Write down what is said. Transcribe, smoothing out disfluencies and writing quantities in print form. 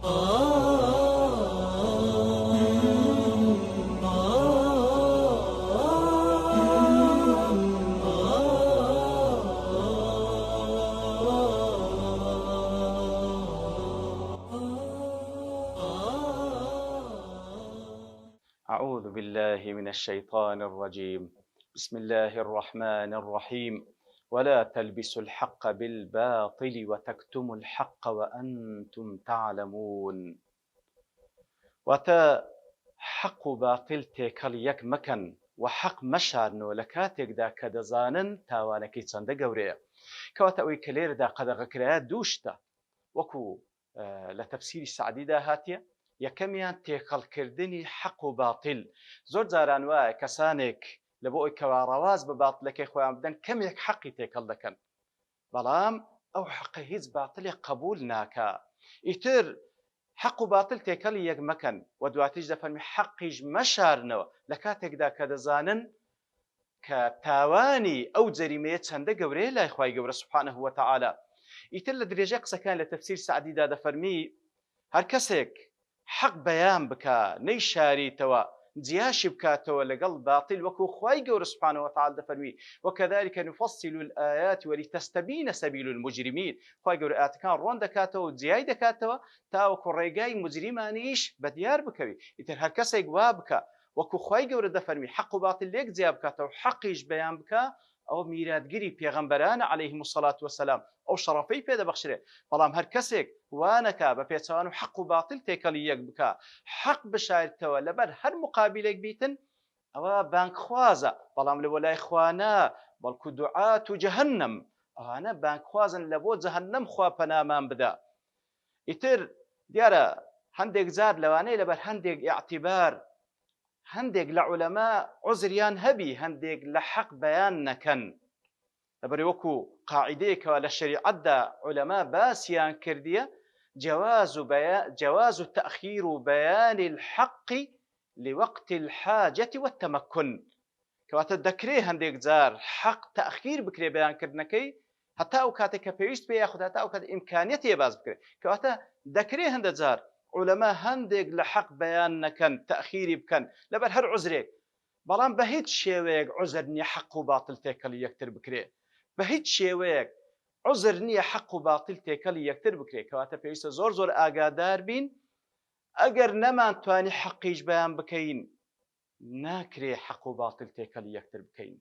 أعوذ بالله من الشيطان الرجيم. بسم الله الرحمن الرحيم. ولا تلبسوا الحق بالباطل وتكتموا الحق وأنتم تعلمون. وتا حق باطل تێکەڵ یەک مەکەن و حەق مەشارنەوە لە کاتێکدا کە دەزانن تاوانەکەی چەندە گەورەیە. کەواتە ئەوەی کە لێرەدا قەدەغەکرایە دووشتە وەکو لە تەفسیری سعدیدا هاتیە. یەکەمیان تێکەڵکردنی حەق و باتیل. زۆر جاران وایە کەسانێک لە بۆ ئەوی کەوا ڕەواز بە باتڵەکەی خۆیان بدەن کەمێک حەقی تێکەڵ دەکەن، بەڵام ئەو حەقە هیچ باتڵێک قبول ناکا. ئیتر حەق و باتل تێکەڵی یەک مەکەن و دواتیش دەفەرمی حەقیش مەشارنەوە لە کاتێکدا کە دەزانن کە تاوانی ئەو جەریمەیە چەندە گەورەیە لای خوای گەورە سوبحانەه وتەعالا. ئیتر لە درێژەی قسەکان لە تەفسیر سعدیدا دەفەرمی هەر کەسێک حەق بەیان بکا نەیشاریتەوە جیاشی بکاتەوە لەگەڵ باتیل وەکو خوای گەورە سوبحانەه وتەعالا دەفەرمی وكذلك نفصل الآيات ولتستبين سبيل المجرمين. خوای گەورە ئاەتەکان ڕۆن دەکاتەوە و جیای دەکاتەوە تاوەکو ڕێگای مجریمانیش بەدیار بکەوی. ئیتر هەر کەسێک وا بکە وەکو خوای گەورە دەفەرمی حەق و باتیل لێک جیا بکاتەوە حەقیش بەیان بکە، ئەو میراتگیری پێغەمبەرانە عەلەیهیم السەڵات وەسەلام، ئەو شەڕەفەی پێدەبەخشرێ. بەڵام هەر کەسێک وانەکا بە پێچەوان و حەق و باتیل تێکەڵی یەک بکە، حەق بشارێتەوە لەبەر هەر مقابلێک بیتن، ئەوە بانگخوازە، بەڵام لە وەلای خوانا بەڵکو دوعات و جەهەنەم، ئەوانە بانگخوازن لە بۆ جەهەنەم خوا پەنامان بدا. ئیتر دیارە هەندێک جار لەوانەیە لەبەر هەندێک ئیعتیبار هەندێک لە عولەما عوزریان هەبی هەندێک لە حەق بەیان نەکەن، لەبەرەوەی وەکو قاعیدەیەکەوە لە شەریعەتدا عولەما باسییان کردیە جواز تأخير بيان الحق لوقت الحاجة والتمكن. کەواتە دەکرێ هەندێک جار حەق تەأخیر بکرێ بەیانکردنەکەی هەتا ئەو کاتێک کە پێویست پێ یاخود هەتا ئەو کات ئیمکانیەت هەیە باز بکرێت. کەواتە دەکرێ هەندێک جار عولەما هەندێک لە حەق بەیان نەکەن تەأخیری بکەن لەبەر هەر عوزرێک، بەڵام بە هیچ شێوەیەک عوزر نییە حەق و باتڵ تێکەڵی یەکتر بکرێ، بە هیچ شێوەیەک عوزر نییە حەق و باتیل تێکەڵی یەکتر بکرێت. کەواتە پێویستە زۆر ئاگادار بین، ئەگەر نەمانتوانی حەقیش بەیان بکەین ناکرێ حەق و باتیل تێکەڵی یەکتر بکەین.